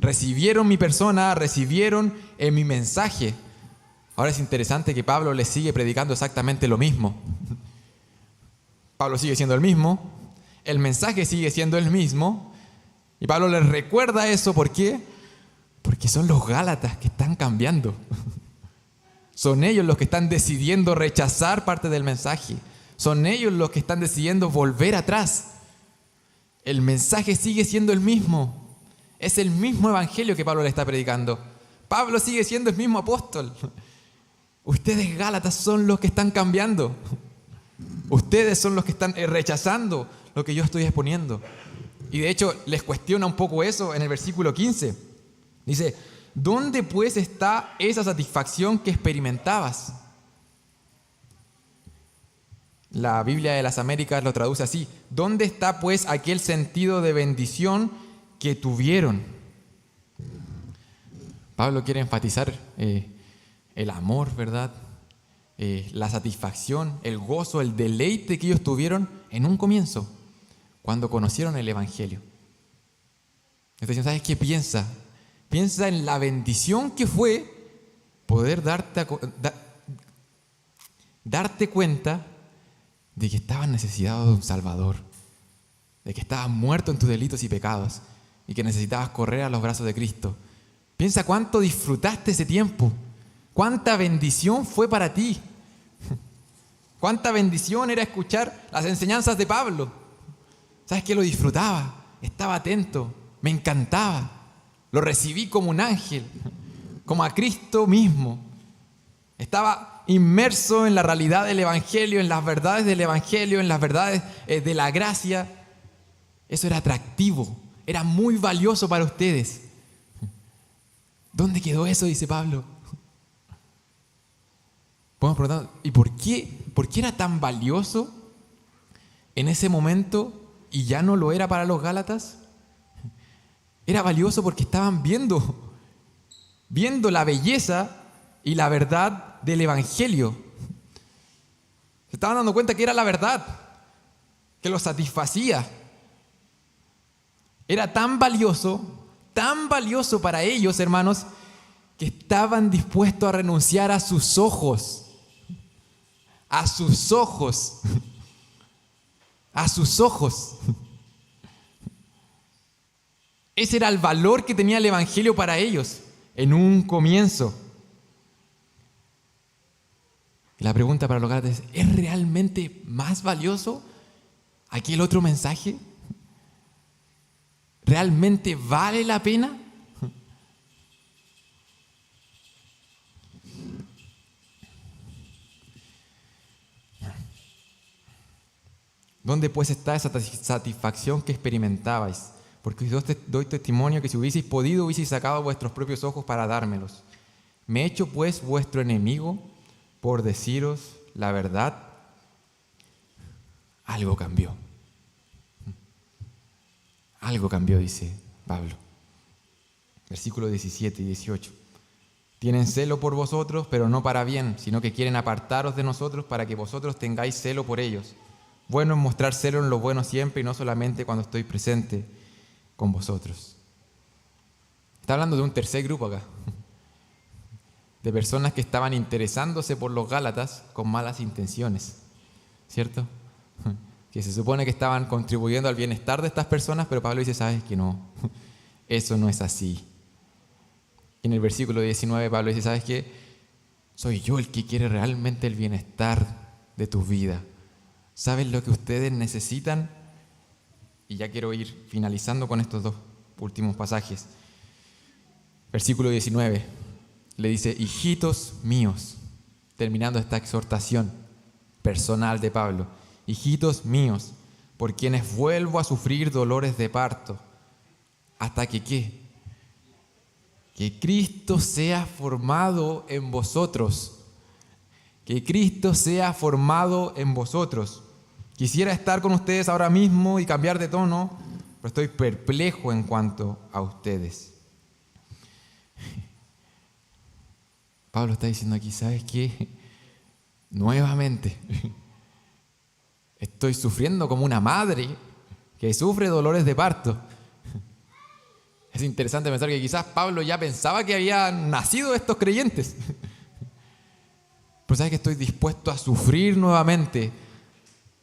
Recibieron mi persona, recibieron mi mensaje. Ahora es interesante que Pablo les sigue predicando exactamente lo mismo. Pablo sigue siendo el mismo, el mensaje sigue siendo el mismo, y Pablo les recuerda eso. ¿Por qué? Porque son los Gálatas que están cambiando. Son ellos los que están decidiendo rechazar parte del mensaje. Son ellos los que están decidiendo volver atrás. El mensaje sigue siendo el mismo. Es el mismo evangelio que Pablo le está predicando. Pablo sigue siendo el mismo apóstol. Ustedes, Gálatas, son los que están cambiando. Ustedes son los que están rechazando lo que yo estoy exponiendo. Y de hecho les cuestiona un poco eso en el versículo 15. Dice: ¿dónde pues está esa satisfacción que experimentabas? La Biblia de las Américas lo traduce así: ¿dónde está pues aquel sentido de bendición que tuvieron? Pablo quiere enfatizar el amor, ¿verdad? La satisfacción, el gozo, el deleite que ellos tuvieron en un comienzo, cuando conocieron el Evangelio. Entonces, ¿sabes qué piensa? Piensa en la bendición que fue poder darte cuenta de que estabas necesitado de un Salvador, de que estabas muerto en tus delitos y pecados y que necesitabas correr a los brazos de Cristo. Piensa cuánto disfrutaste ese tiempo, cuánta bendición fue para ti, cuánta bendición era escuchar las enseñanzas de Pablo, ¿Sabes qué? Lo disfrutaba, estaba atento, me encantaba. Lo recibí como un ángel, como a Cristo mismo. Estaba inmerso en la realidad del Evangelio, en las verdades del Evangelio, en las verdades de la gracia. Eso era atractivo, era muy valioso para ustedes. ¿Dónde quedó eso? Dice Pablo. Podemos preguntar, ¿y por qué era tan valioso en ese momento y ya no lo era para los Gálatas? Era valioso porque estaban viendo la belleza y la verdad del Evangelio. Se estaban dando cuenta que era la verdad, que los satisfacía. Era tan valioso para ellos, hermanos, que estaban dispuestos a renunciar a sus ojos. A sus ojos. A sus ojos. Ese era el valor que tenía el Evangelio para ellos en un comienzo. Y la pregunta para los gálatas ¿es realmente más valioso aquel otro mensaje? ¿Realmente vale la pena? ¿Dónde pues está esa satisfacción que experimentabais? Porque os doy testimonio que si hubieseis podido, hubieseis sacado vuestros propios ojos para dármelos. ¿Me he hecho pues vuestro enemigo por deciros la verdad? Algo cambió. Algo cambió, dice Pablo. Versículos 17 y 18. Tienen celo por vosotros, pero no para bien, sino que quieren apartaros de nosotros para que vosotros tengáis celo por ellos. Bueno es mostrar celo en lo bueno siempre y no solamente cuando estoy presente con vosotros. Está hablando de un tercer grupo acá, de personas que estaban interesándose por los Gálatas con malas intenciones, ¿cierto? Que se supone que estaban contribuyendo al bienestar de estas personas, pero Pablo dice, sabes que no, eso no es así. Y en el versículo 19 Pablo dice, ¿sabes qué? Soy yo el que quiere realmente el bienestar de tu vida. ¿Sabes lo que ustedes necesitan? Y ya quiero ir finalizando con estos dos últimos pasajes. Versículo 19 le dice, hijitos míos, terminando esta exhortación personal de Pablo, hijitos míos, por quienes vuelvo a sufrir dolores de parto, hasta que ¿qué? Que Cristo sea formado en vosotros. Que Cristo sea formado en vosotros. Quisiera estar con ustedes ahora mismo y cambiar de tono, pero estoy perplejo en cuanto a ustedes. Pablo está diciendo aquí, ¿sabes qué? Nuevamente, estoy sufriendo como una madre que sufre dolores de parto. Es interesante pensar que quizás Pablo ya pensaba que habían nacido estos creyentes. Pero sabes que estoy dispuesto a sufrir nuevamente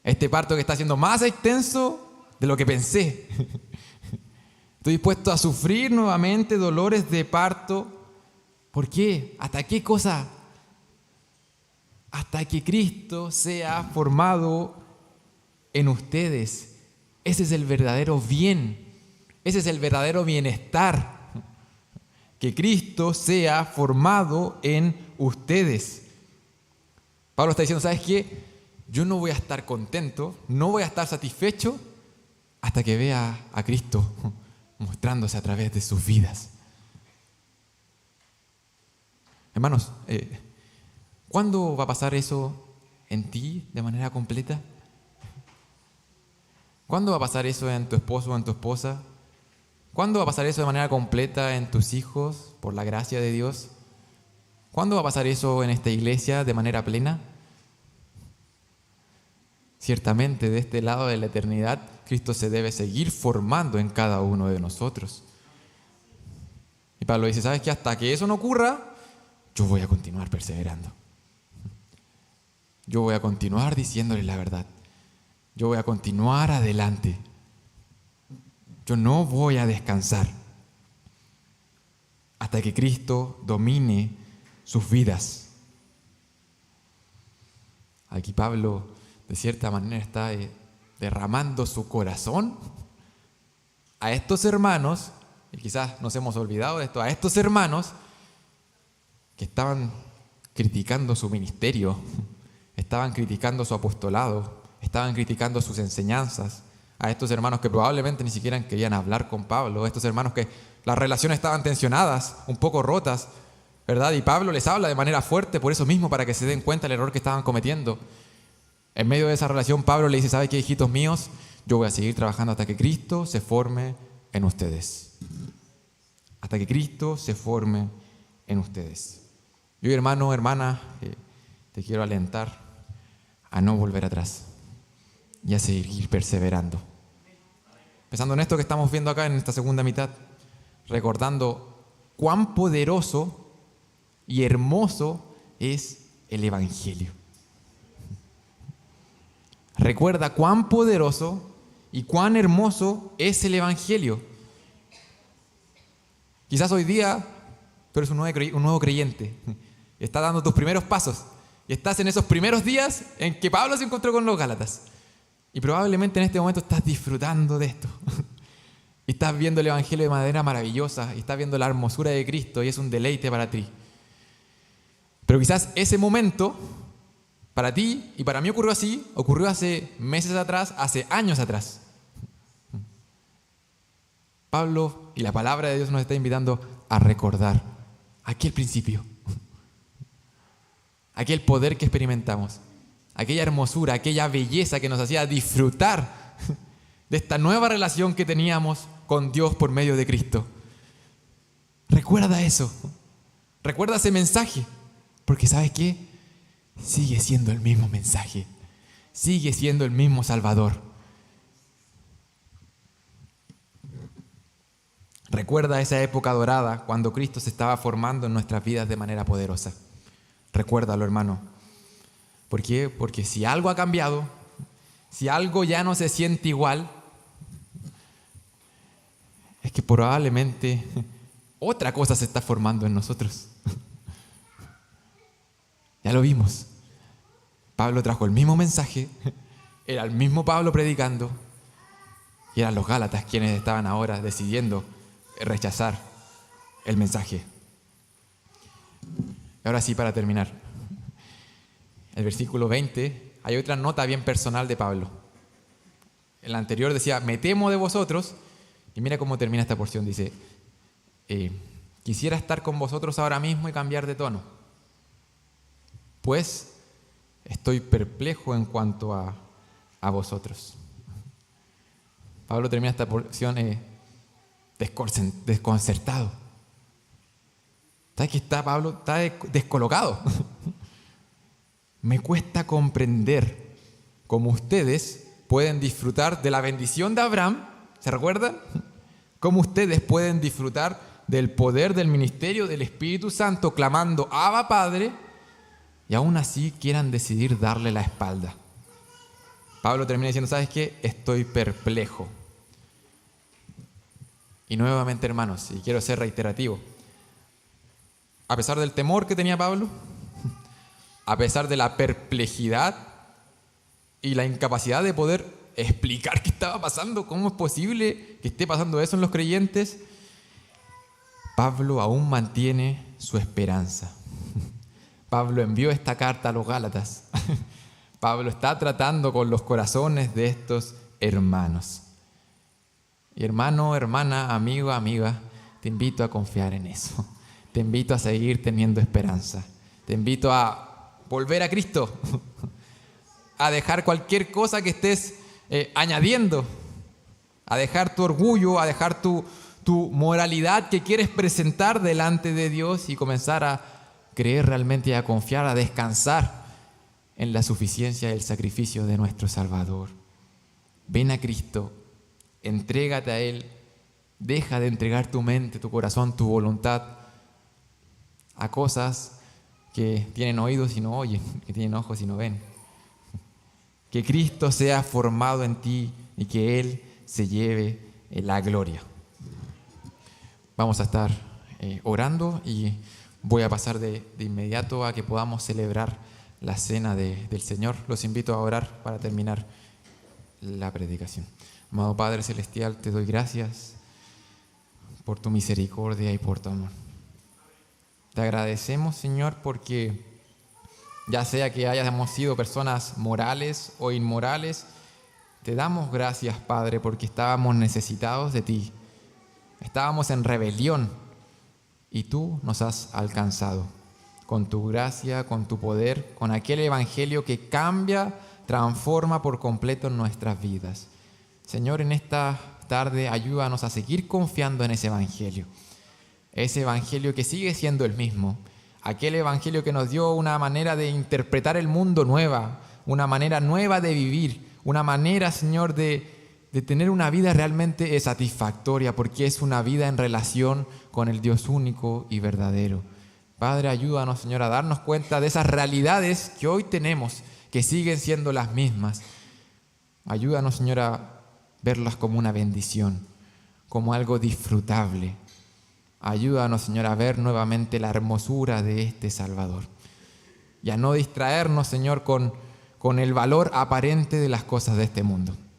este parto que está siendo más extenso de lo que pensé. Estoy dispuesto a sufrir nuevamente dolores de parto. ¿Por qué? ¿Hasta qué cosa? Hasta que Cristo sea formado en ustedes. Ese es el verdadero bien. Ese es el verdadero bienestar. Que Cristo sea formado en ustedes. Pablo está diciendo, ¿sabes qué? Yo no voy a estar contento, no voy a estar satisfecho hasta que vea a Cristo mostrándose a través de sus vidas. Hermanos, ¿cuándo va a pasar eso en ti de manera completa? ¿Cuándo va a pasar eso en tu esposo o en tu esposa? ¿Cuándo va a pasar eso de manera completa en tus hijos por la gracia de Dios? ¿Cuándo va a pasar eso en esta iglesia de manera plena? Ciertamente, de este lado de la eternidad, Cristo se debe seguir formando en cada uno de nosotros. Y Pablo dice, ¿sabes qué? Hasta que eso no ocurra, yo voy a continuar perseverando. Yo voy a continuar diciéndole la verdad. Yo voy a continuar adelante. Yo no voy a descansar hasta que Cristo domine sus vidas. Aquí Pablo, de cierta manera, está derramando su corazón a estos hermanos, y quizás nos hemos olvidado de esto, a estos hermanos que estaban criticando su ministerio, estaban criticando su apostolado, estaban criticando sus enseñanzas, a estos hermanos que probablemente ni siquiera querían hablar con Pablo, a estos hermanos que las relaciones estaban tensionadas, un poco rotas, ¿verdad? Y Pablo les habla de manera fuerte por eso mismo, para que se den cuenta del error que estaban cometiendo. En medio de esa relación, Pablo le dice: ¿sabe qué, hijitos míos? Yo voy a seguir trabajando hasta que Cristo se forme en ustedes. Hasta que Cristo se forme en ustedes. Yo, hermano, hermana, te quiero alentar a no volver atrás y a seguir perseverando. Pensando en esto que estamos viendo acá en esta segunda mitad, recordando cuán poderoso y hermoso es el Evangelio. Recuerda cuán poderoso y cuán hermoso es el Evangelio. Quizás hoy día tú eres un nuevo creyente. Estás dando tus primeros pasos. Y estás en esos primeros días en que Pablo se encontró con los Gálatas. Y probablemente en este momento estás disfrutando de esto. Y estás viendo el Evangelio de manera maravillosa. Y estás viendo la hermosura de Cristo y es un deleite para ti. Pero quizás ese momento, para ti y para mí ocurrió así, ocurrió hace meses atrás, hace años atrás. Pablo y la palabra de Dios nos está invitando a recordar aquel principio, aquel poder que experimentamos, aquella hermosura, aquella belleza que nos hacía disfrutar de esta nueva relación que teníamos con Dios por medio de Cristo. Recuerda eso, recuerda ese mensaje, porque ¿sabes qué? Sigue siendo el mismo mensaje, sigue siendo el mismo Salvador. Recuerda esa época dorada cuando Cristo se estaba formando en nuestras vidas de manera poderosa. Recuérdalo, hermano. ¿Por qué? Porque si algo ha cambiado, si algo ya no se siente igual, es que probablemente otra cosa se está formando en nosotros. Ya lo vimos. Pablo trajo el mismo mensaje, era el mismo Pablo predicando, y eran los Gálatas quienes estaban ahora decidiendo rechazar el mensaje. Ahora sí, para terminar, el versículo 20, hay otra nota bien personal de Pablo. El anterior decía: me temo de vosotros, y mira cómo termina esta porción, dice: quisiera estar con vosotros ahora mismo y cambiar de tono, pues estoy perplejo en cuanto a vosotros. Pablo termina esta porción desconcertado. ¿Sabes qué está Pablo? Está descolocado. Me cuesta comprender cómo ustedes pueden disfrutar de la bendición de Abraham. ¿Se recuerdan? Cómo ustedes pueden disfrutar del poder del ministerio del Espíritu Santo clamando Abba Padre, y aún así quieran decidir darle la espalda. Pablo termina diciendo: ¿sabes qué? Estoy perplejo. Y nuevamente, hermanos, y quiero ser reiterativo, a pesar del temor que tenía Pablo, a pesar de la perplejidad y la incapacidad de poder explicar qué estaba pasando, cómo es posible que esté pasando eso en los creyentes, Pablo aún mantiene su esperanza. Pablo envió esta carta a los Gálatas. Pablo está tratando con los corazones de estos hermanos. Y hermano, hermana, amigo, amiga, te invito a confiar en eso. Te invito a seguir teniendo esperanza. Te invito a volver a Cristo, a dejar cualquier cosa que estés añadiendo, a dejar tu orgullo, a dejar tu moralidad que quieres presentar delante de Dios y comenzar a creer realmente y a confiar, a descansar en la suficiencia del sacrificio de nuestro Salvador. Ven a Cristo. Entrégate a Él, deja de entregar tu mente, tu corazón, tu voluntad a cosas que tienen oídos y no oyen, que tienen ojos y no ven. Que Cristo sea formado en ti y que Él se lleve la gloria. Vamos a estar orando y voy a pasar de inmediato a que podamos celebrar la cena del Señor. Los invito a orar para terminar la predicación. Amado Padre Celestial, te doy gracias por tu misericordia y por tu amor. Te agradecemos, Señor, porque ya sea que hayamos sido personas morales o inmorales, te damos gracias, Padre, porque estábamos necesitados de ti. Estábamos en rebelión y tú nos has alcanzado con tu gracia, con tu poder, con aquel evangelio que cambia, transforma por completo nuestras vidas. Señor, en esta tarde ayúdanos a seguir confiando en ese evangelio que sigue siendo el mismo, aquel evangelio que nos dio una manera de interpretar el mundo nueva, una manera nueva de vivir, una manera, Señor, de tener una vida realmente satisfactoria, porque es una vida en relación con el Dios único y verdadero. Padre, ayúdanos, Señor, a darnos cuenta de esas realidades que hoy tenemos, que siguen siendo las mismas. Ayúdanos, Señor, a verlas como una bendición, como algo disfrutable. Ayúdanos, Señor, a ver nuevamente la hermosura de este Salvador y a no distraernos, Señor, con el valor aparente de las cosas de este mundo.